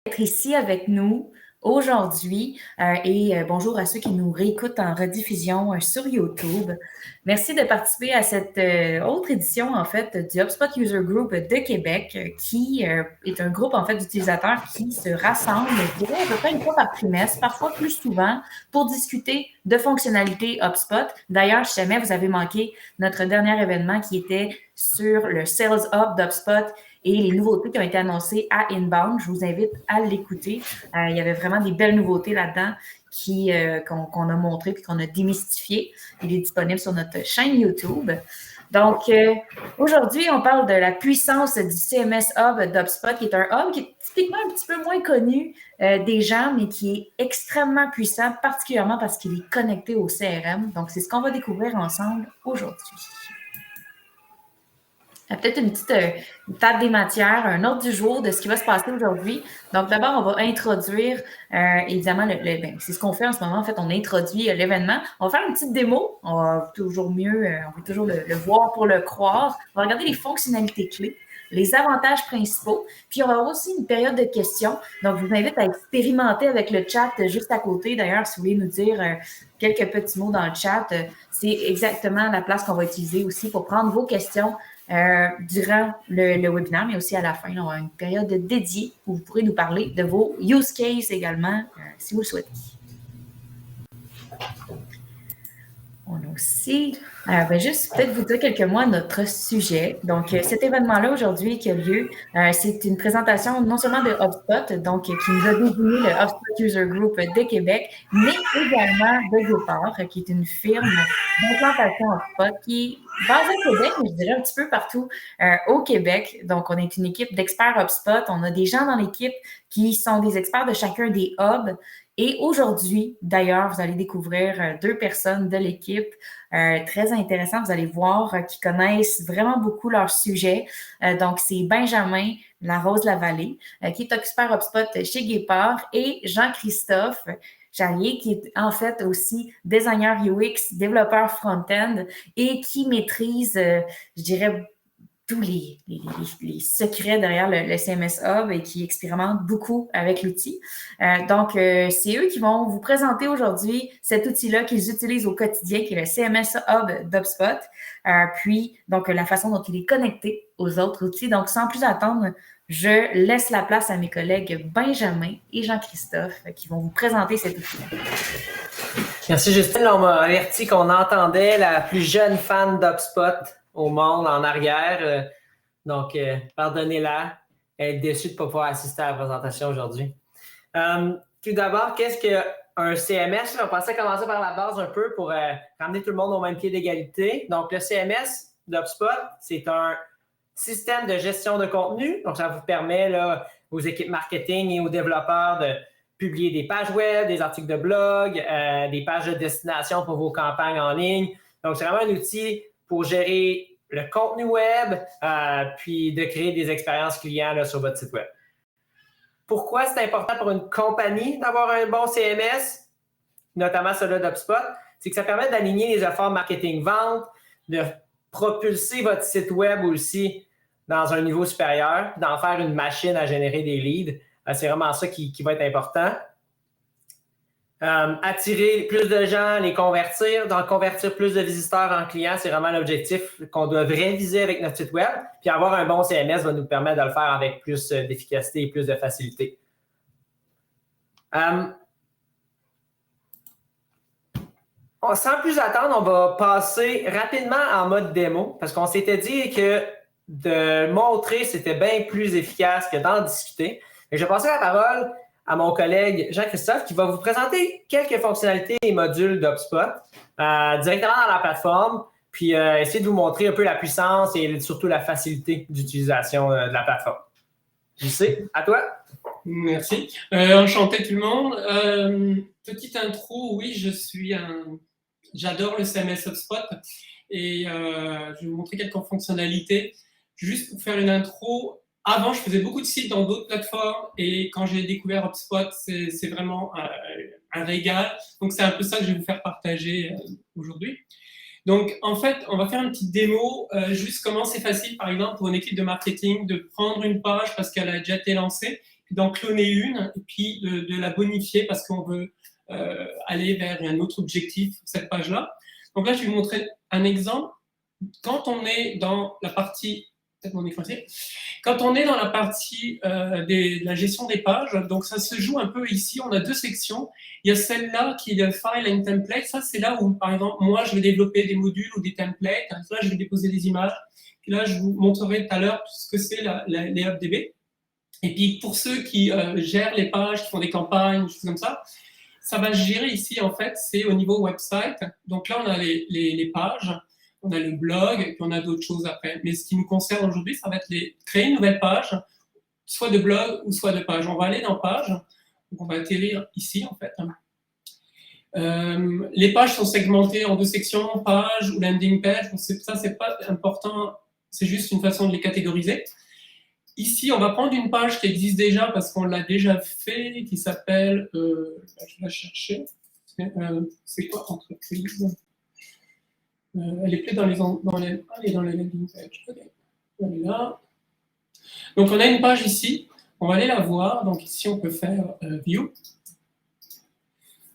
D'être ici avec nous aujourd'hui et bonjour à ceux qui nous réécoutent en rediffusion sur YouTube. Merci de participer à cette autre édition en fait du HubSpot User Group de Québec qui est un groupe en fait d'utilisateurs qui se rassemblent, je dirais, à peu près une fois par trimestre, parfois plus souvent, pour discuter de fonctionnalités HubSpot. D'ailleurs, si jamais vous avez manqué notre dernier événement qui était sur le Sales Hub d'HubSpot et les nouveautés qui ont été annoncées à Inbound, je vous invite à l'écouter. Il y avait vraiment des belles nouveautés là-dedans qu'on a montrées puis qu'on a démystifiées. Il est disponible sur notre chaîne YouTube. Donc, aujourd'hui, on parle de la puissance du CMS Hub d'HubSpot, qui est un hub qui est typiquement un petit peu moins connu des gens, mais qui est extrêmement puissant, particulièrement parce qu'il est connecté au CRM. Donc, c'est ce qu'on va découvrir ensemble aujourd'hui. Peut-être une petite table des matières, un ordre du jour de ce qui va se passer aujourd'hui. Donc, d'abord, on va introduire, évidemment, c'est ce qu'on fait en ce moment. En fait, on introduit l'événement. On va faire une petite démo. On va toujours mieux, on va toujours le voir pour le croire. On va regarder les fonctionnalités clés, les avantages principaux. Puis, on va avoir aussi une période de questions. Donc, je vous invite à expérimenter avec le chat juste à côté. D'ailleurs, si vous voulez nous dire quelques petits mots dans le chat, c'est exactement la place qu'on va utiliser aussi pour prendre vos questions durant le webinaire, mais aussi à la fin. On aura une période dédiée où vous pourrez nous parler de vos use cases également, si vous le souhaitez. On a aussi, juste peut-être vous dire quelques mots à notre sujet. Donc, cet événement-là aujourd'hui qui a lieu, c'est une présentation non seulement de HubSpot, donc qui nous a désigné le HubSpot User Group de Québec, mais également de Gopar, qui est une firme d'implantation HubSpot qui est basée au Québec, mais je dirais un petit peu partout au Québec. Donc, on est une équipe d'experts HubSpot. On a des gens dans l'équipe qui sont des experts de chacun des hubs. Et aujourd'hui, d'ailleurs, vous allez découvrir deux personnes de l'équipe très intéressantes. Vous allez voir qui connaissent vraiment beaucoup leur sujet. Donc, c'est Benjamin Larose-Lavallée, qui est expert HubSpot chez Guépard, et Jean-Christophe Jallier, qui est en fait aussi designer UX, développeur front-end et qui maîtrise, je dirais, tous les secrets derrière le CMS Hub et qui expérimentent beaucoup avec l'outil. Donc, c'est eux qui vont vous présenter aujourd'hui cet outil-là qu'ils utilisent au quotidien, qui est le CMS Hub d'HubSpot, puis donc la façon dont il est connecté aux autres outils. Donc, sans plus attendre, je laisse la place à mes collègues Benjamin et Jean-Christophe qui vont vous présenter cet outil-là. Merci Justine. On m'a averti qu'on entendait la plus jeune fan d'HubSpot au monde en arrière. Donc, pardonnez-la. Elle est déçue de ne pas pouvoir assister à la présentation aujourd'hui. Tout d'abord, qu'est-ce qu'un CMS? On pensait commencer par la base un peu pour ramener tout le monde au même pied d'égalité. Donc, le CMS d'HubSpot, c'est un système de gestion de contenu. Donc, ça vous permet là, aux équipes marketing et aux développeurs de publier des pages web, des articles de blog, des pages de destination pour vos campagnes en ligne. Donc, c'est vraiment un outil pour gérer le contenu web, puis de créer des expériences clients là, sur votre site web. Pourquoi c'est important pour une compagnie d'avoir un bon CMS, notamment celui d'HubSpot? C'est que ça permet d'aligner les efforts marketing-vente, de propulser votre site web aussi dans un niveau supérieur, d'en faire une machine à générer des leads. C'est vraiment ça qui va être important. Attirer plus de gens, les convertir, donc convertir plus de visiteurs en clients, c'est vraiment l'objectif qu'on devrait viser avec notre site web. Puis avoir un bon CMS va nous permettre de le faire avec plus d'efficacité et plus de facilité. Sans plus attendre, on va passer rapidement en mode démo parce qu'on s'était dit que de montrer, c'était bien plus efficace que d'en discuter. Et je vais passer la parole à mon collègue Jean-Christophe qui va vous présenter quelques fonctionnalités et modules d'HubSpot directement dans la plateforme, puis essayer de vous montrer un peu la puissance et surtout la facilité d'utilisation de la plateforme. JC, à toi. Merci. Enchanté tout le monde. Petite intro, oui, j'adore le CMS HubSpot et je vais vous montrer quelques fonctionnalités. Juste pour faire une intro, avant, je faisais beaucoup de sites dans d'autres plateformes et quand j'ai découvert HubSpot, c'est vraiment un régal. Donc, c'est un peu ça que je vais vous faire partager aujourd'hui. Donc, en fait, on va faire une petite démo, juste comment c'est facile, par exemple, pour une équipe de marketing de prendre une page parce qu'elle a déjà été lancée, puis d'en cloner une et puis de la bonifier parce qu'on veut aller vers un autre objectif sur cette page-là. Donc là, je vais vous montrer un exemple. Quand on est dans la partie, peut-être mon écran ici, quand on est dans la partie de la gestion des pages, donc ça se joue un peu ici, on a deux sections. Il y a celle-là qui est le file and template. Ça, c'est là où, par exemple, moi, je vais développer des modules ou des templates. Là, je vais déposer des images. Puis là, je vous montrerai tout à l'heure ce que c'est les HubDB. Et puis, pour ceux qui gèrent les pages, qui font des campagnes, des choses comme ça va se gérer ici, en fait, c'est au niveau website. Donc là, on a les pages, on a le blog, et puis on a d'autres choses après. Mais ce qui nous concerne aujourd'hui, ça va être créer une nouvelle page, soit de blog ou soit de page. On va aller dans page, donc on va atterrir ici, en fait. Les pages sont segmentées en deux sections, page ou landing page. Ça, c'est pas important, c'est juste une façon de les catégoriser. Ici, on va prendre une page qui existe déjà parce qu'on l'a déjà fait, qui s'appelle, je vais la chercher, c'est quoi entreprise? Elle est plus dans les landing pages. Okay. Voilà. Donc, on a une page ici, on va aller la voir. Donc, ici, on peut faire View.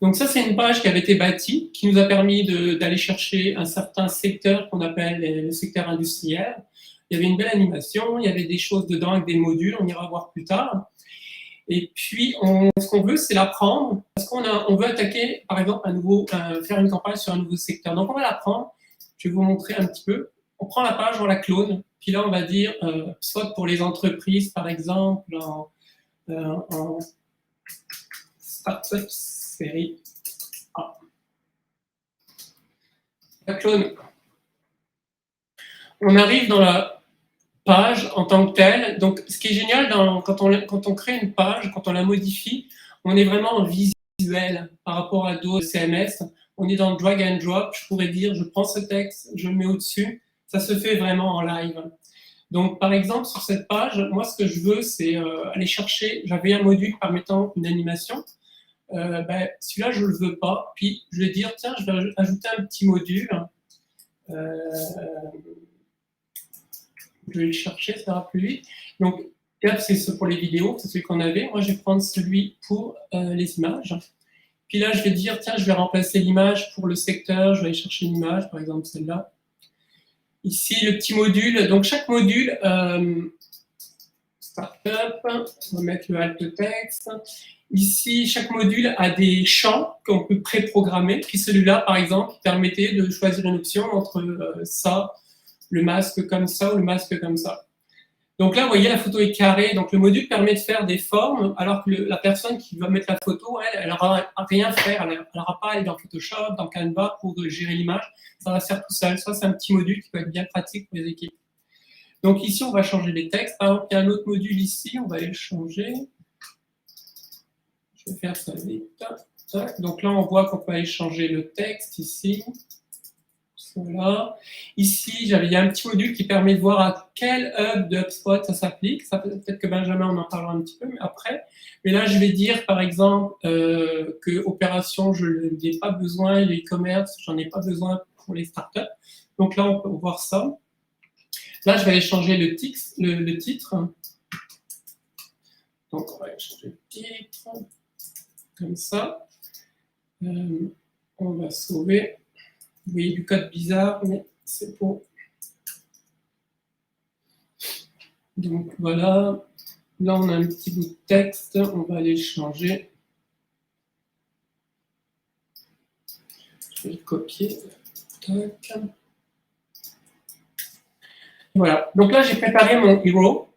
Donc, ça, c'est une page qui avait été bâtie, qui nous a permis d'aller chercher un certain secteur qu'on appelle le secteur industriel. Il y avait une belle animation, il y avait des choses dedans avec des modules, on ira voir plus tard. Et puis, ce qu'on veut, c'est la prendre, parce qu'on veut attaquer, par exemple, faire une campagne sur un nouveau secteur. Donc, on va la prendre, je vais vous montrer un petit peu. On prend la page, on la clone, puis là, on va dire, soit pour les entreprises, par exemple, en Startup série A. La clone. On arrive dans la page en tant que telle. Donc, ce qui est génial quand on crée une page, quand on la modifie, on est vraiment en visuel par rapport à d'autres CMS. On est dans le drag and drop. Je pourrais dire, je prends ce texte, je le mets au-dessus. Ça se fait vraiment en live. Donc, par exemple, sur cette page, moi, ce que je veux, c'est aller chercher. J'avais un module permettant une animation. Celui-là, je ne le veux pas. Puis, je vais dire, tiens, je vais ajouter un petit module. Je vais le chercher, ça ira plus vite. Donc, c'est ce pour les vidéos, c'est celui qu'on avait. Moi, je vais prendre celui pour les images. Puis là, je vais dire, tiens, je vais remplacer l'image pour le secteur. Je vais aller chercher une image, par exemple celle-là. Ici, le petit module. Donc, chaque module, Startup, on va mettre le alt texte. Ici, chaque module a des champs qu'on peut préprogrammer. Puis celui-là, par exemple, permettait de choisir une option entre ça, le masque comme ça ou le masque comme ça. Donc là, vous voyez, la photo est carrée. Donc le module permet de faire des formes, alors que la personne qui va mettre la photo, elle n'aura rien à faire. Elle n'aura pas à aller dans Photoshop, dans Canva pour gérer l'image. Ça va se faire tout seul. Ça, c'est un petit module qui peut être bien pratique pour les équipes. Donc ici, on va changer les textes. Par exemple, il y a un autre module ici. On va aller le changer. Je vais faire ça vite. Donc là, on voit qu'on peut aller changer le texte ici. Voilà. Ici, il y a un petit module qui permet de voir à quel hub de HubSpot ça s'applique. Peut-être que Benjamin, on en parlera un petit peu après. Mais là, je vais dire, par exemple, que opération, je n'ai pas besoin, les e-commerce, j'en ai pas besoin pour les startups. Donc là, on peut voir ça. Là, je vais aller changer le titre. Donc, on va aller changer le titre. Comme ça. On va sauver. Vous voyez du code bizarre, mais c'est bon. Donc voilà. Là, on a un petit bout de texte. On va aller le changer. Je vais le copier. Tac. Voilà. Donc là, j'ai préparé mon hero.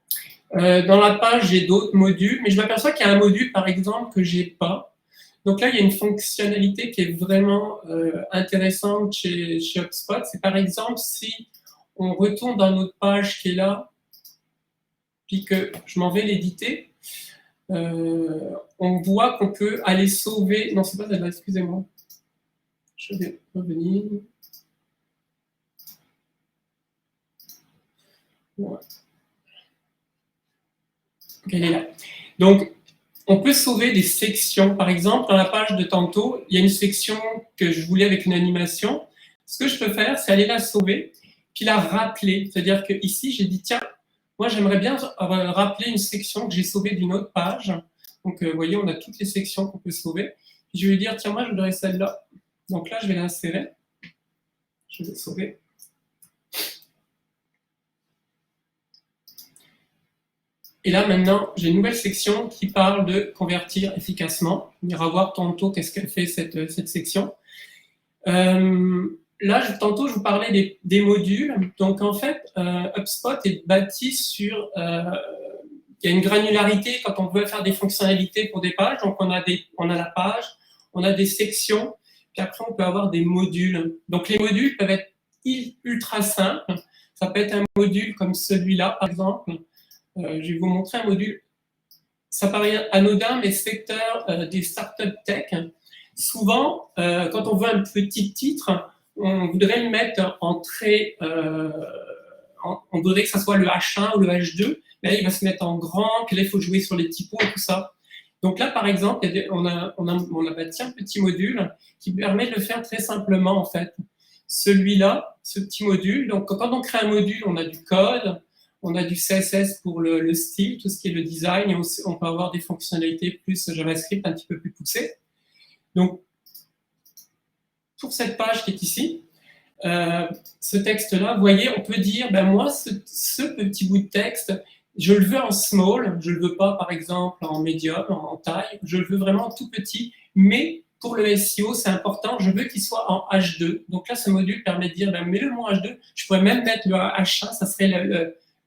Dans la page, j'ai d'autres modules, mais je m'aperçois qu'il y a un module, par exemple, que je n'ai pas. Donc là, il y a une fonctionnalité qui est vraiment intéressante chez HubSpot. C'est par exemple, si on retourne dans notre page qui est là, puis que je m'en vais l'éditer, on voit qu'on peut aller sauver... Non, c'est pas celle-là, excusez-moi. Je vais revenir. Ouais. Ok, elle est là. Donc, on peut sauver des sections. Par exemple, dans la page de tantôt, il y a une section que je voulais avec une animation. Ce que je peux faire, c'est aller la sauver, puis la rappeler. C'est-à-dire qu'ici, j'ai dit, tiens, moi, j'aimerais bien rappeler une section que j'ai sauvée d'une autre page. Donc, vous voyez, on a toutes les sections qu'on peut sauver. Je vais lui dire, tiens, moi, je voudrais celle-là. Donc là, je vais l'insérer. Je vais sauver. Et là, maintenant, j'ai une nouvelle section qui parle de convertir efficacement. On ira voir tantôt qu'est-ce qu'elle fait, cette section. Là, tantôt, je vous parlais des modules. Donc, en fait, HubSpot est bâti sur... il y a une granularité quand on veut faire des fonctionnalités pour des pages. Donc, on a la page, on a des sections, puis après, on peut avoir des modules. Donc, les modules peuvent être ultra simples. Ça peut être un module comme celui-là, par exemple. Je vais vous montrer un module. Ça paraît anodin, mais secteur des startups tech. Souvent, quand on veut un petit titre, on voudrait le mettre en trait, on voudrait que ça soit le H1 ou le H2, mais là, il va se mettre en grand, puis là, il faut jouer sur les typos et tout ça. Donc là, par exemple, on a bâti un petit module qui permet de le faire très simplement, en fait. Celui-là, ce petit module, donc quand on crée un module, on a du code, on a du CSS pour le style, tout ce qui est le design, et aussi, on peut avoir des fonctionnalités plus JavaScript un petit peu plus poussées. Donc, pour cette page qui est ici, ce texte-là, vous voyez, on peut dire, ben moi, ce petit bout de texte, je le veux en small, je ne le veux pas, par exemple, en medium, en taille, je le veux vraiment tout petit, mais pour le SEO, c'est important, je veux qu'il soit en H2. Donc là, ce module permet de dire, ben, mets-le en H2, je pourrais même mettre le H1, ça serait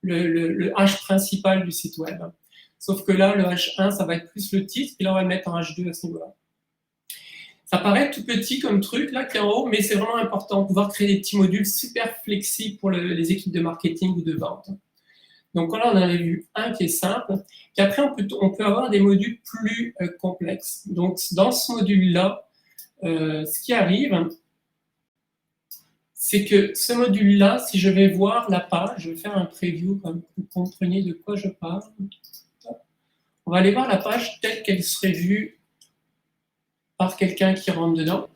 le H principal du site web. Sauf que là, le H1, ça va être plus le titre, et là, on va le mettre en H2 à ce niveau-là. Ça paraît tout petit comme truc, là, qui est en haut, mais c'est vraiment important de pouvoir créer des petits modules super flexibles pour les équipes de marketing ou de vente. Donc là, on en a vu un qui est simple. Puis après, on peut avoir des modules plus complexes. Donc, dans ce module-là, ce qui arrive, c'est que ce module-là, si je vais voir la page, je vais faire un preview comme vous compreniez de quoi je parle. On va aller voir la page telle qu'elle serait vue par quelqu'un qui rentre dedans.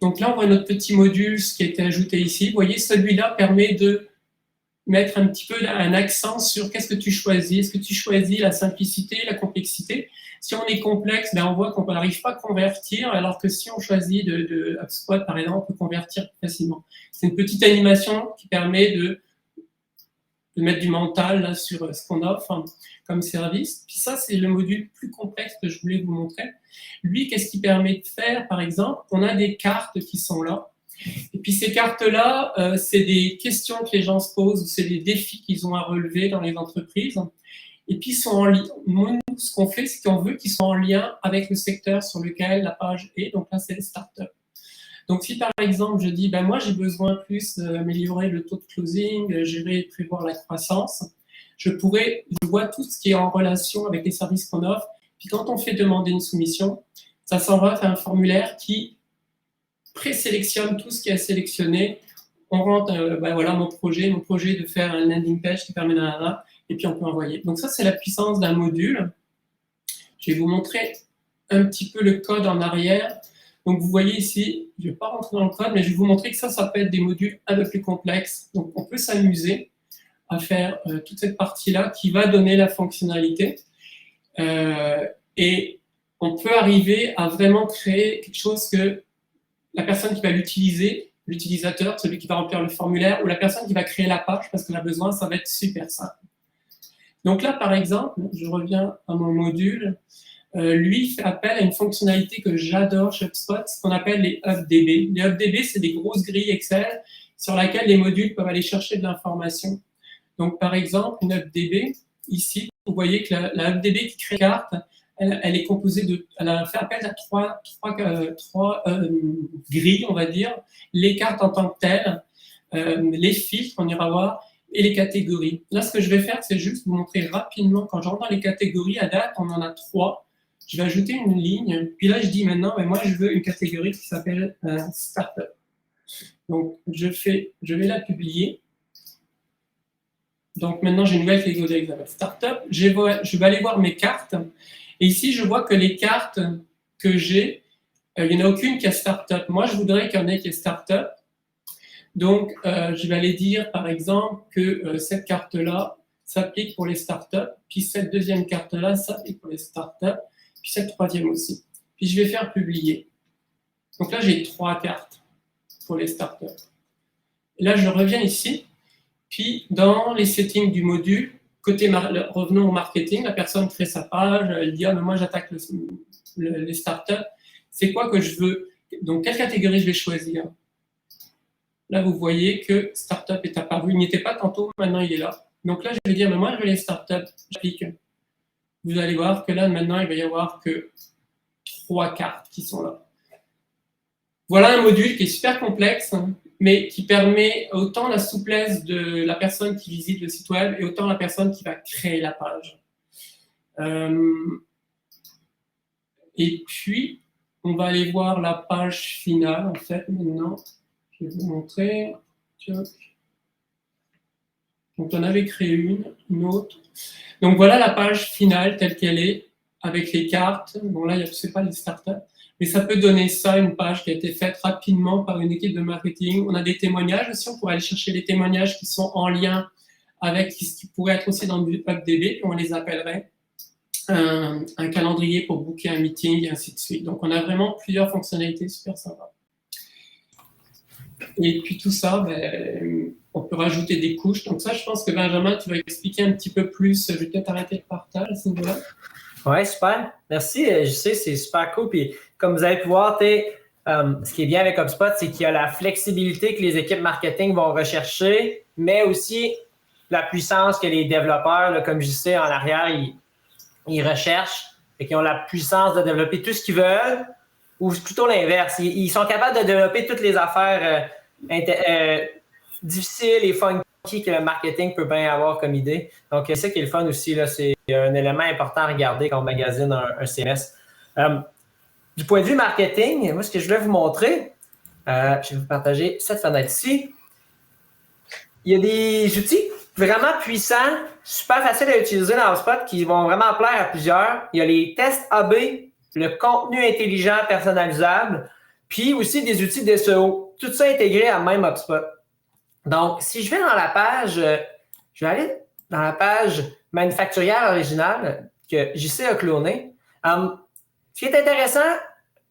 Donc là, on voit notre petit module, ce qui a été ajouté ici. Vous voyez, celui-là permet de mettre un petit peu un accent sur qu'est-ce que tu choisis. Est-ce que tu choisis la simplicité, la complexité? Si on est complexe, ben on voit qu'on n'arrive pas à convertir, alors que si on choisit de HubSpot, par exemple, on peut convertir facilement. C'est une petite animation qui permet de mettre du mental là, sur ce qu'on offre comme service. Puis ça, c'est le module plus complexe que je voulais vous montrer. Lui, qu'est-ce qu'il permet de faire, par exemple? On a des cartes qui sont là. Et puis ces cartes-là, c'est des questions que les gens se posent, c'est des défis qu'ils ont à relever dans les entreprises. Et puis, nous, ce qu'on fait, c'est qu'on veut qu'ils soient en lien avec le secteur sur lequel la page est. Donc là, c'est les startups. Donc, si par exemple, je dis, ben moi, j'ai besoin plus d'améliorer le taux de closing, gérer et prévoir la croissance, je vois tout ce qui est en relation avec les services qu'on offre. Puis quand on fait demander une soumission, ça s'envoie vers un formulaire qui présélectionne tout ce qui est sélectionné. On rentre, ben voilà, mon projet de faire un landing page qui permet d'un et puis on peut envoyer. Donc ça, c'est la puissance d'un module. Je vais vous montrer un petit peu le code en arrière. Donc vous voyez ici, je ne vais pas rentrer dans le code, mais je vais vous montrer que ça peut être des modules un peu plus complexes. Donc on peut s'amuser à faire toute cette partie-là qui va donner la fonctionnalité. Et on peut arriver à vraiment créer quelque chose que la personne qui va l'utiliser, l'utilisateur, celui qui va remplir le formulaire, ou la personne qui va créer la page, parce qu'on a besoin, ça va être super simple. Donc là, par exemple, je reviens à mon module, lui fait appel à une fonctionnalité que j'adore chez HubSpot, ce qu'on appelle les HubDB. Les HubDB, c'est des grosses grilles Excel sur lesquelles les modules peuvent aller chercher de l'information. Donc, par exemple, une HubDB, ici, vous voyez que la HubDB qui crée la carte, elle est composée elle a fait appel à trois grilles, on va dire, les cartes en tant que telles, les filtres, on ira voir, et les catégories. Là, ce que je vais faire, c'est juste vous montrer rapidement, quand je rentre dans les catégories, à date, on en a 3. Je vais ajouter une ligne, puis là, je dis maintenant, mais moi, je veux une catégorie qui s'appelle Startup. Donc, je vais la publier. Donc, maintenant, j'ai une nouvelle catégorie qui s'appelle Startup. Je vais aller voir mes cartes. Et ici, je vois que les cartes que j'ai, il n'y en a aucune qui est Startup. Moi, je voudrais qu'il y en ait qui est Startup. Donc, je vais aller dire, par exemple, que cette carte-là, s'applique pour les startups, puis cette deuxième carte-là s'applique pour les startups, puis cette troisième aussi. Puis je vais faire publier. Donc là, j'ai 3 cartes pour les startups. Et là, je reviens ici, puis dans les settings du module, revenons au marketing, la personne crée sa page, elle dit « Ah, mais moi, j'attaque les startups. C'est quoi que je veux? Donc, quelle catégorie je vais choisir ?» Là, vous voyez que startup est apparu. Il n'y était pas tantôt, maintenant il est là. Donc là, je vais dire « Mais moi, je veux les startups. » J'applique. Vous allez voir que là, maintenant, il va y avoir que 3 cartes qui sont là. Voilà un module qui est super complexe, mais qui permet autant la souplesse de la personne qui visite le site web et autant la personne qui va créer la page. Et puis, on va aller voir la page finale, en fait, maintenant. Je vais vous montrer. Donc, on avait créé une autre. Donc, voilà la page finale telle qu'elle est, avec les cartes. Bon, là, c'est pas les startups. Mais ça peut donner ça, une page qui a été faite rapidement par une équipe de marketing. On a des témoignages aussi, on pourrait aller chercher les témoignages qui sont en lien avec ce qui pourrait être aussi dans le HubDB, on les appellerait un calendrier pour booker un meeting et ainsi de suite. Donc on a vraiment plusieurs fonctionnalités super sympas. Et puis tout ça, on peut rajouter des couches. Donc ça, je pense que Benjamin, tu vas expliquer un petit peu plus. Je vais peut-être arrêter le partage à ce niveau-là. Oui, super. Merci. Je sais, c'est super cool. Puis, comme vous avez pu voir, ce qui est bien avec HubSpot, c'est qu'il y a la flexibilité que les équipes marketing vont rechercher, mais aussi la puissance que les développeurs, là, comme je sais, en arrière, ils recherchent et qu'ils ont la puissance de développer tout ce qu'ils veulent, ou plutôt l'inverse. Ils sont capables de développer toutes les affaires difficiles et funky que le marketing peut bien avoir comme idée. Donc, c'est ça qui est le fun aussi. Là, c'est un élément important à regarder quand on magasine un CMS. Du point de vue marketing, moi, ce que je voulais vous montrer, je vais vous partager cette fenêtre ici. Il y a des outils vraiment puissants, super faciles à utiliser dans HubSpot qui vont vraiment plaire à plusieurs. Il y a les tests AB, le contenu intelligent personnalisable, puis aussi des outils d'SEO. Tout ça intégré à même HubSpot. Donc, si je vais dans la page, je vais aller dans la page manufacturière originale que JC a clonée. Ce qui est intéressant,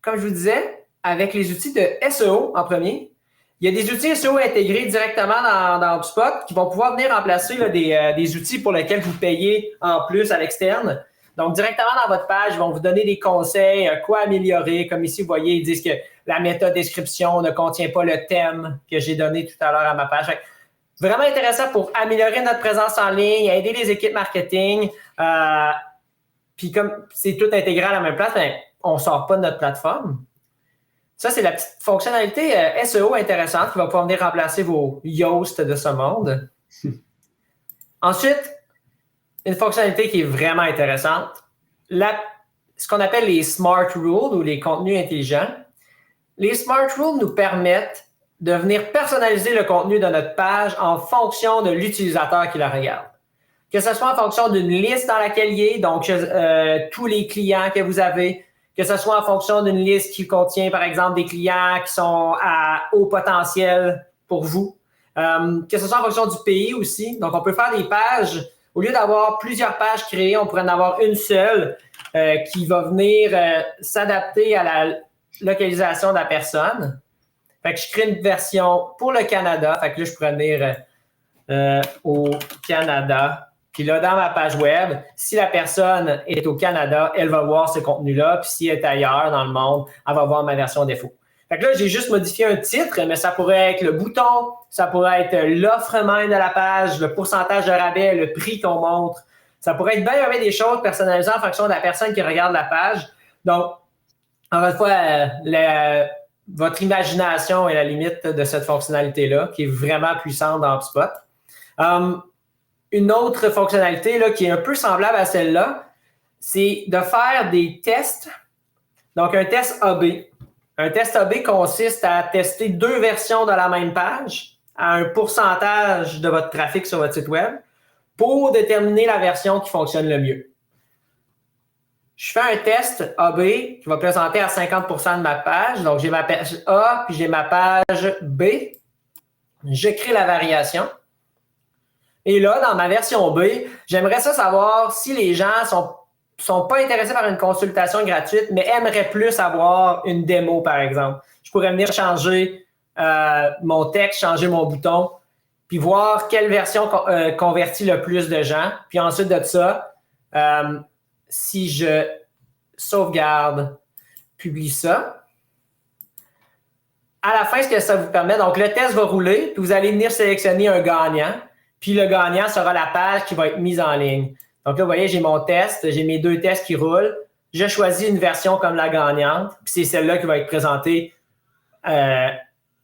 comme je vous disais, avec les outils de SEO en premier, il y a des outils SEO intégrés directement dans HubSpot qui vont pouvoir venir remplacer là, des outils pour lesquels vous payez en plus à l'externe. Donc, directement dans votre page, ils vont vous donner des conseils, quoi améliorer. Comme ici, vous voyez, ils disent que la métadescription ne contient pas le thème que j'ai donné tout à l'heure à ma page. Vraiment intéressant pour améliorer notre présence en ligne, aider les équipes marketing. Puis comme c'est tout intégré à la même place, on ne sort pas de notre plateforme. Ça, c'est la petite fonctionnalité SEO intéressante qui va pouvoir venir remplacer vos Yoast de ce monde. Ensuite, une fonctionnalité qui est vraiment intéressante, ce qu'on appelle les Smart Rules ou les contenus intelligents. Les Smart Rules nous permettent de venir personnaliser le contenu de notre page en fonction de l'utilisateur qui la regarde. Que ce soit en fonction d'une liste dans laquelle il est, donc tous les clients que vous avez, que ce soit en fonction d'une liste qui contient, par exemple, des clients qui sont à haut potentiel pour vous, que ce soit en fonction du pays aussi. Donc, on peut faire des pages, au lieu d'avoir plusieurs pages créées, on pourrait en avoir une seule qui va venir s'adapter à la localisation de la personne. Fait que je crée une version pour le Canada. Fait que là, je pourrais venir au Canada. Puis là, dans ma page web, si la personne est au Canada, elle va voir ce contenu-là. Puis si elle est ailleurs dans le monde, elle va voir ma version défaut. Fait que là, j'ai juste modifié un titre, mais ça pourrait être le bouton, ça pourrait être l'offre même de la page, le pourcentage de rabais, le prix qu'on montre. Ça pourrait être bien des choses personnalisées en fonction de la personne qui regarde la page. Donc, encore une fois, votre imagination est la limite de cette fonctionnalité-là, qui est vraiment puissante dans HubSpot. Une autre fonctionnalité là, qui est un peu semblable à celle-là, c'est de faire des tests. Donc, un test AB. Un test AB consiste à tester 2 versions de la même page à un pourcentage de votre trafic sur votre site web pour déterminer la version qui fonctionne le mieux. Je fais un test AB qui va présenter à 50% de ma page. Donc, j'ai ma page A, puis j'ai ma page B. Je crée la variation. Et là, dans ma version B, j'aimerais ça savoir si les gens sont pas intéressés par une consultation gratuite, mais aimeraient plus avoir une démo, par exemple. Je pourrais venir changer mon texte, changer mon bouton, puis voir quelle version convertit le plus de gens. Puis ensuite de ça, si je sauvegarde, publie ça, à la fin, ce que ça vous permet, donc le test va rouler, puis vous allez venir sélectionner un gagnant, puis le gagnant sera la page qui va être mise en ligne. Donc là, vous voyez, j'ai mon test, j'ai mes 2 tests qui roulent. Je choisis une version comme la gagnante, puis c'est celle-là qui va être présentée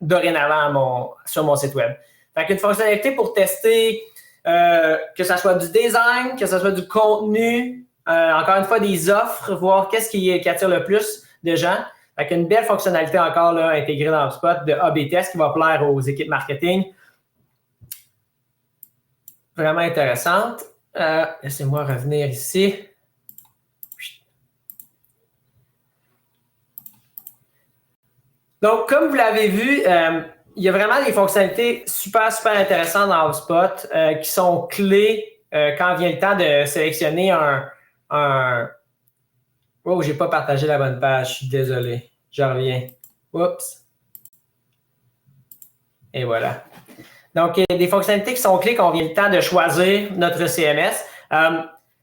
dorénavant sur mon site web. Fait qu'une fonctionnalité pour tester que ce soit du design, que ce soit du contenu, encore une fois, des offres, voir qu'est-ce qui attire le plus de gens. Fait qu'une belle fonctionnalité encore là, intégrée dans HubSpot de A/B test qui va plaire aux équipes marketing. Vraiment intéressante. Laissez-moi revenir ici. Donc, comme vous l'avez vu, il y a vraiment des fonctionnalités super, super intéressantes dans HubSpot qui sont clés quand vient le temps de sélectionner un... Oh, j'ai pas partagé la bonne page, je suis désolé. Je reviens. Oups. Et voilà. Donc, il y a des fonctionnalités qui sont clés quand vient le temps de choisir notre CMS.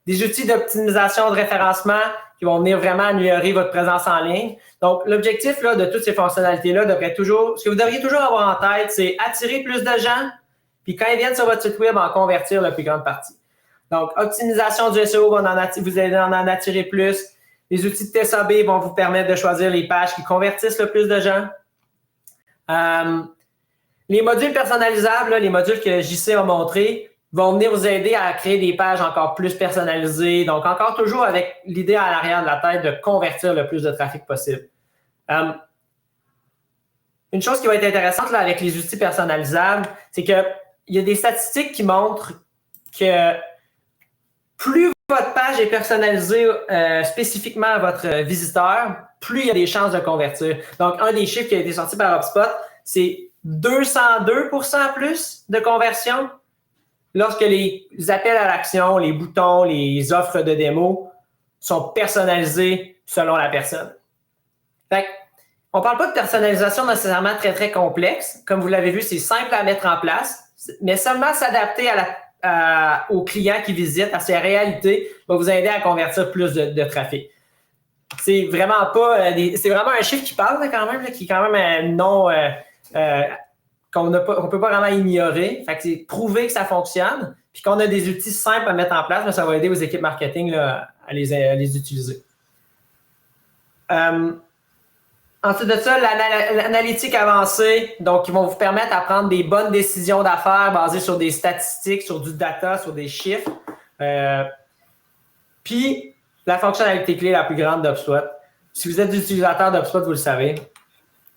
Des outils d'optimisation de référencement qui vont venir vraiment améliorer votre présence en ligne. Donc, l'objectif là, de toutes ces fonctionnalités-là devrait toujours, ce que vous devriez toujours avoir en tête, c'est attirer plus de gens, puis quand ils viennent sur votre site web, en convertir la plus grande partie. Donc, optimisation du SEO, vous allez en attirer plus. Les outils de test A/B vont vous permettre de choisir les pages qui convertissent le plus de gens. Les modules personnalisables, là, les modules que JC a montrés, vont venir vous aider à créer des pages encore plus personnalisées. Donc, encore toujours avec l'idée à l'arrière de la tête de convertir le plus de trafic possible. Une chose qui va être intéressante là, avec les outils personnalisables, c'est qu'il y a des statistiques qui montrent que plus votre page est personnalisée spécifiquement à votre visiteur, plus il y a des chances de convertir. Donc, un des chiffres qui a été sorti par HubSpot, c'est 202% plus de conversion lorsque les appels à l'action, les boutons, les offres de démo sont personnalisés selon la personne. Fait on ne parle pas de personnalisation nécessairement très, très complexe. Comme vous l'avez vu, c'est simple à mettre en place, mais seulement s'adapter aux clients qui visitent, à ses réalités, va vous aider à convertir plus de trafic. C'est vraiment pas c'est vraiment un chiffre qui parle là, quand même, là, qui est quand même non qu'on peut pas vraiment ignorer. Fait que c'est prouver que ça fonctionne, puis qu'on a des outils simples à mettre en place, mais ça va aider aux équipes marketing là, à les utiliser. Ensuite de ça, l'analytique avancée, donc ils vont vous permettre à prendre des bonnes décisions d'affaires basées sur des statistiques, sur du data, sur des chiffres. Puis, la fonctionnalité clé la plus grande d'HubSpot, si vous êtes utilisateur d'HubSpot, vous le savez,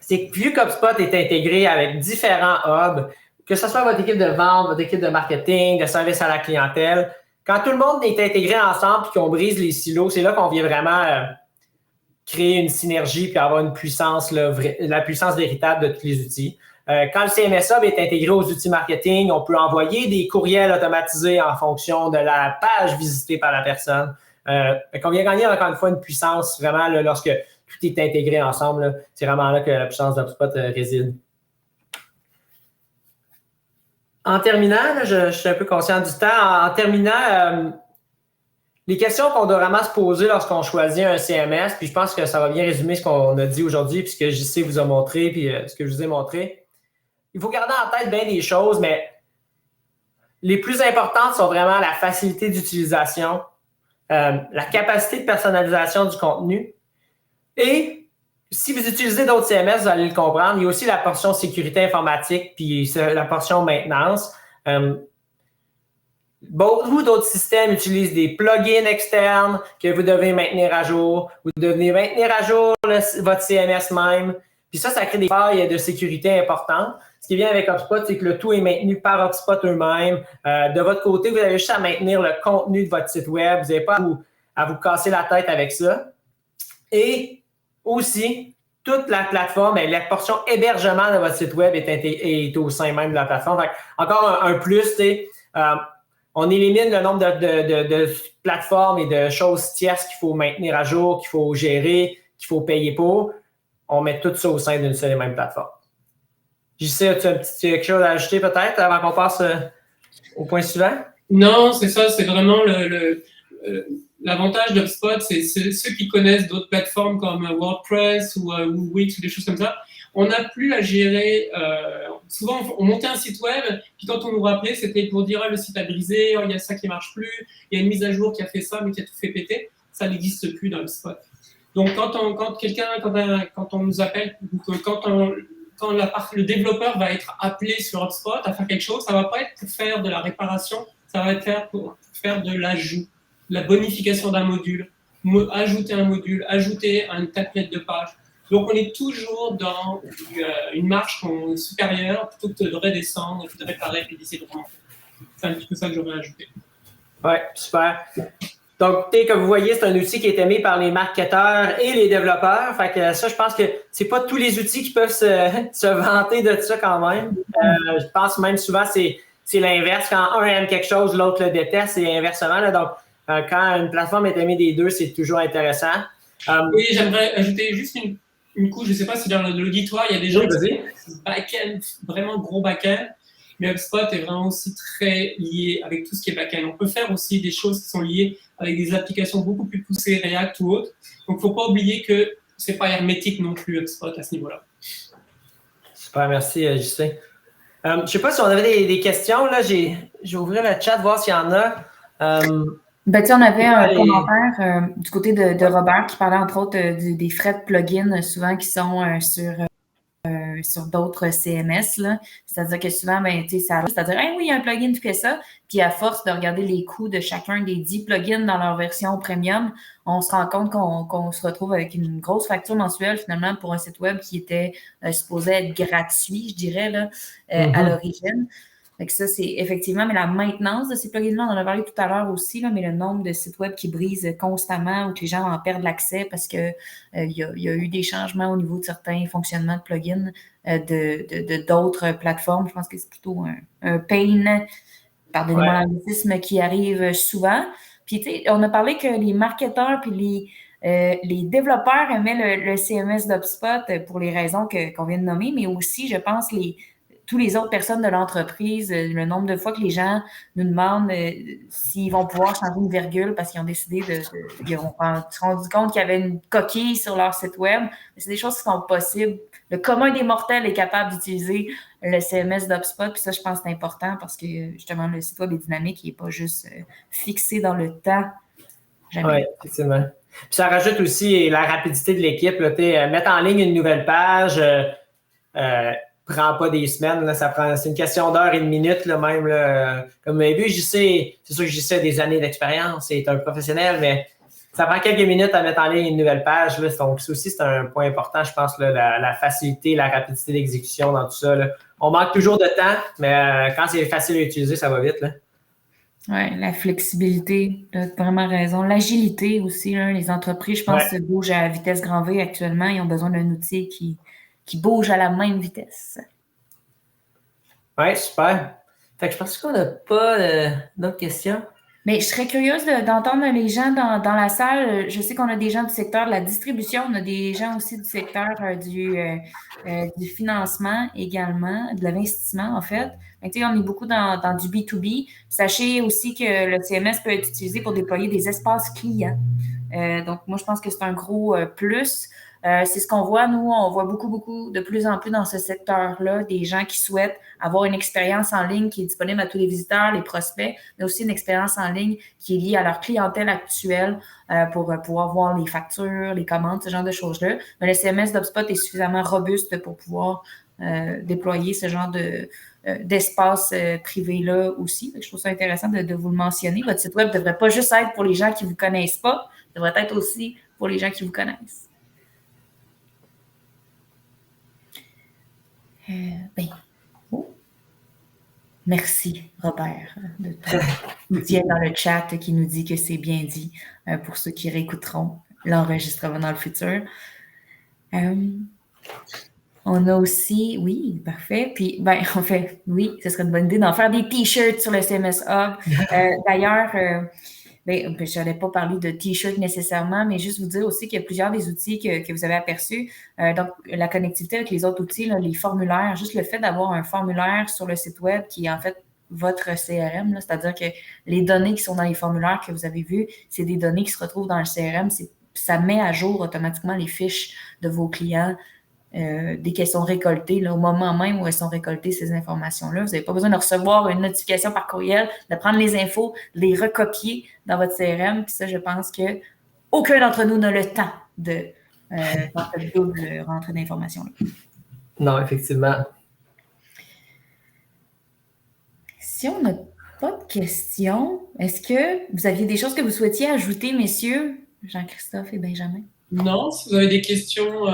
c'est que vu qu'HubSpot est intégré avec différents hubs, que ce soit votre équipe de vente, votre équipe de marketing, de service à la clientèle, quand tout le monde est intégré ensemble et qu'on brise les silos, c'est là qu'on vient vraiment créer une synergie puis avoir une puissance, la puissance véritable de tous les outils. Quand le CMS Hub est intégré aux outils marketing, on peut envoyer des courriels automatisés en fonction de la page visitée par la personne. On vient gagner encore une fois une puissance vraiment là, lorsque tout est intégré ensemble. Là, c'est vraiment là que la puissance d'HubSpot réside. En terminant, là, je suis un peu conscient du temps. En terminant, les questions qu'on doit vraiment se poser lorsqu'on choisit un CMS, puis je pense que ça va bien résumer ce qu'on a dit aujourd'hui, puis ce que JC vous a montré, puis ce que je vous ai montré. Il faut garder en tête bien des choses, mais les plus importantes sont vraiment la facilité d'utilisation, la capacité de personnalisation du contenu. Et si vous utilisez d'autres CMS, vous allez le comprendre, il y a aussi la portion sécurité informatique puis la portion maintenance. Beaucoup d'autres systèmes utilisent des plugins externes que vous devez maintenir à jour. Vous devez maintenir à jour votre CMS même. Puis ça crée des failles de sécurité importantes. Ce qui vient avec HubSpot, c'est que le tout est maintenu par HubSpot eux-mêmes. De votre côté, vous avez juste à maintenir le contenu de votre site web. Vous n'avez pas à vous casser la tête avec ça. Et aussi, toute la plateforme, la portion hébergement de votre site web est au sein même de la plateforme. Fait, encore un plus, on élimine le nombre de plateformes et de choses tierces qu'il faut maintenir à jour, qu'il faut gérer, qu'il faut payer pour. On met tout ça au sein d'une seule et même plateforme. JC, as-tu quelque chose à ajouter peut-être avant qu'on passe au point suivant? Non, c'est ça, c'est vraiment l'avantage d'HubSpot, c'est ceux qui connaissent d'autres plateformes comme WordPress ou Wix ou des choses comme ça. On n'a plus à gérer. Souvent, on montait un site web, puis quand on nous rappelait, c'était pour dire le site a brisé, il y a ça qui ne marche plus, il y a une mise à jour qui a fait ça, mais qui a tout fait péter. Ça n'existe plus dans HubSpot. Donc, quand on nous appelle, quand le développeur va être appelé sur HubSpot à faire quelque chose, ça ne va pas être pour faire de la réparation, ça va être pour faire de l'ajout, de la bonification d'un module, ajouter un module, ajouter un template de page. Donc, on est toujours dans une marche supérieure plutôt que de redescendre, de réparer et d'essayer de remonter. C'est un petit peu ça que j'aurais ajouté. Oui, super. Donc, comme vous voyez, c'est un outil qui est aimé par les marketeurs et les développeurs. Fait que ça, je pense que c'est pas tous les outils qui peuvent se vanter de ça quand même. Je pense même souvent c'est l'inverse. Quand un aime quelque chose, l'autre le déteste et inversement. Là. Donc, quand une plateforme est aimée des deux, c'est toujours intéressant. Oui, j'aimerais ajouter juste une couche. Je ne sais pas si dans l'auditoire, il y a des gens qui sont back-end, vraiment gros back-end. Mais HubSpot est vraiment aussi très lié avec tout ce qui est back-end. On peut faire aussi des choses qui sont liées avec des applications beaucoup plus poussées, React ou autres. Donc, il ne faut pas oublier que ce n'est pas hermétique non plus, HubSpot, à ce niveau-là. Super, merci, JC. Je ne sais pas si on avait des questions. Là, j'ai ouvert le chat, voir s'il y en a. On avait un commentaire du côté de Robert qui parlait entre autres des frais de plugin souvent qui sont sur d'autres CMS. Là. C'est-à-dire que souvent, c'est-à-dire, hey, oui, il y a un plugin qui fait ça. Puis à force de regarder les coûts de chacun des 10 plugins dans leur version premium, on se rend compte qu'on se retrouve avec une grosse facture mensuelle finalement pour un site web qui était supposé être gratuit, je dirais, là, à l'origine. Fait que ça, c'est effectivement, mais la maintenance de ces plugins-là, on en a parlé tout à l'heure aussi, là, mais le nombre de sites web qui brisent constamment ou que les gens en perdent l'accès parce que il y a eu des changements au niveau de certains fonctionnements de plugins de d'autres plateformes. Je pense que c'est plutôt un pain, pardonnez-moi l'anglicisme, qui arrive souvent. Puis, tu sais, on a parlé que les marketeurs puis les développeurs aimaient le CMS d'HubSpot pour les raisons qu'on vient de nommer, mais aussi, je pense, tous les autres personnes de l'entreprise, le nombre de fois que les gens nous demandent s'ils vont pouvoir changer une virgule parce qu'ils ont décidé ils ont se rendu compte qu'il y avait une coquille sur leur site web. C'est des choses qui sont possibles. Le commun des mortels est capable d'utiliser le CMS d'HubSpot, puis ça, je pense que c'est important parce que justement, le site web est dynamique, il n'est pas juste fixé dans le temps. Oui, effectivement. Puis ça rajoute aussi la rapidité de l'équipe. Mettre en ligne une nouvelle page, prend pas des semaines, là, c'est une question d'heures et de minutes là, même. Là, comme vous avez vu, c'est sûr que JC a des années d'expérience, c'est un professionnel, mais ça prend quelques minutes à mettre en ligne une nouvelle page. Là, donc, ça aussi, c'est un point important, je pense, là, la facilité, la rapidité d'exécution dans tout ça. Là. On manque toujours de temps, mais quand c'est facile à utiliser, ça va vite. Oui, la flexibilité, tu as vraiment raison. L'agilité aussi, là, les entreprises, je pense, bougent à vitesse grand V actuellement. Ils ont besoin d'un outil qui bouge à la même vitesse. Oui, super. Fait que je pense qu'on n'a pas d'autres questions. Mais je serais curieuse d'entendre les gens dans la salle. Je sais qu'on a des gens du secteur de la distribution, on a des gens aussi du secteur du financement également, de l'investissement en fait. Donc, on est beaucoup dans du B2B. Sachez aussi que le CMS peut être utilisé pour déployer des espaces clients. Donc, moi, je pense que c'est un gros plus. C'est ce qu'on voit, nous, on voit beaucoup, de plus en plus dans ce secteur-là, des gens qui souhaitent avoir une expérience en ligne qui est disponible à tous les visiteurs, les prospects, mais aussi une expérience en ligne qui est liée à leur clientèle actuelle pour pouvoir voir les factures, les commandes, ce genre de choses-là. Mais le CMS d'HubSpot est suffisamment robuste pour pouvoir déployer ce genre d'espace privé-là aussi. Je trouve ça intéressant de vous le mentionner. Votre site web ne devrait pas juste être pour les gens qui ne vous connaissent pas, ça devrait être aussi pour les gens qui vous connaissent. Merci, Robert, de ton soutien dans le chat qui nous dit que c'est bien dit pour ceux qui réécouteront l'enregistrement dans le futur. On a aussi, oui, parfait. Puis, ben, en fait, oui, ce serait une bonne idée d'en faire des t-shirts sur le CMS Hub. D'ailleurs, ben, je n'allais pas parler de t-shirts nécessairement, mais juste vous dire aussi qu'il y a plusieurs des outils que vous avez aperçus. Donc, la connectivité avec les autres outils, là, les formulaires, juste le fait d'avoir un formulaire sur le site web qui est en fait votre CRM, c'est-à-dire que les données qui sont dans les formulaires que vous avez vus, c'est des données qui se retrouvent dans le CRM. Ça met à jour automatiquement les fiches de vos clients dès qu'elles sont récoltées, là, au moment même où elles sont récoltées, ces informations-là. Vous n'avez pas besoin de recevoir une notification par courriel, de prendre les infos, de les recopier dans votre CRM. Puis ça, je pense que aucun d'entre nous n'a le temps de faire cette double rentrée d'informations-là. Non, effectivement. Si on n'a pas de questions, est-ce que vous aviez des choses que vous souhaitiez ajouter, messieurs, Jean-Christophe et Benjamin? Non, si vous avez des questions,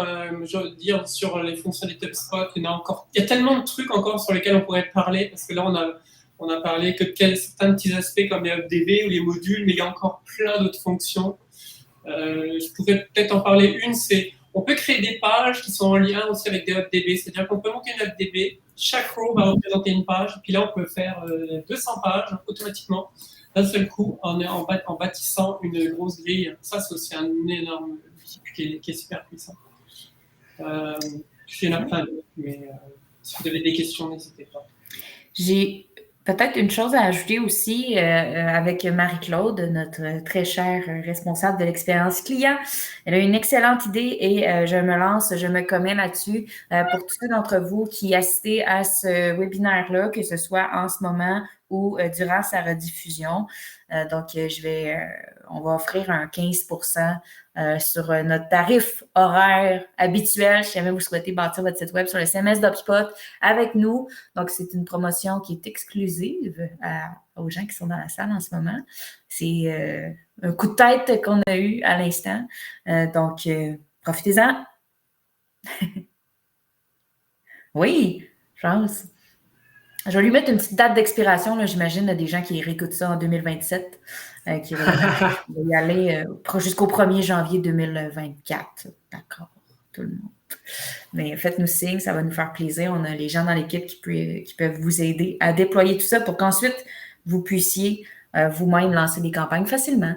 je veux dire, sur les fonctionnalités HubSpot, il y a tellement de trucs encore sur lesquels on pourrait parler, parce que là, on a parlé que de certains petits aspects comme les HubDB ou les modules, mais il y a encore plein d'autres fonctions. Je pourrais peut-être en parler une, c'est on peut créer des pages qui sont en lien aussi avec des HubDB, c'est-à-dire qu'on peut monter une HubDB, chaque row va représenter une page, et puis là, on peut faire 200 pages automatiquement, d'un seul coup, en bâtissant une grosse grille. Ça, c'est aussi un énorme outil qui est super puissant. Il y en a plein d'autres, mais si vous avez des questions, n'hésitez pas. J'ai peut-être une chose à ajouter aussi avec Marie-Claude, notre très chère responsable de l'expérience client. Elle a une excellente idée et je me commets là-dessus pour tous ceux d'entre vous qui assistez à ce webinaire-là, que ce soit en ce moment ou durant sa rediffusion. Donc, on va offrir un 15% sur notre tarif horaire habituel si jamais vous souhaitez bâtir votre site web sur le CMS d'HubSpot avec nous. Donc, c'est une promotion qui est exclusive aux gens qui sont dans la salle en ce moment. C'est un coup de tête qu'on a eu à l'instant. Donc, profitez-en. Oui, je pense. Je vais lui mettre une petite date d'expiration, là, j'imagine, des gens qui réécoutent ça en 2027, qui vont y aller jusqu'au 1er janvier 2024. D'accord, tout le monde. Mais faites-nous signe, ça va nous faire plaisir. On a les gens dans l'équipe qui peuvent vous aider à déployer tout ça pour qu'ensuite, vous puissiez vous-même lancer des campagnes facilement.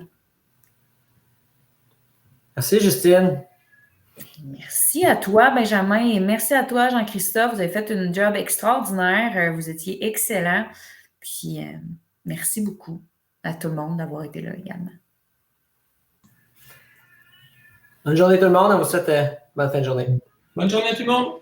Merci, Justine. Merci à toi, Benjamin, et merci à toi, Jean-Christophe. Vous avez fait un job extraordinaire. Vous étiez excellent. Puis, merci beaucoup à tout le monde d'avoir été là également. Bonne journée tout le monde. On vous souhaite bonne fin de journée. Bonne journée à tout le monde.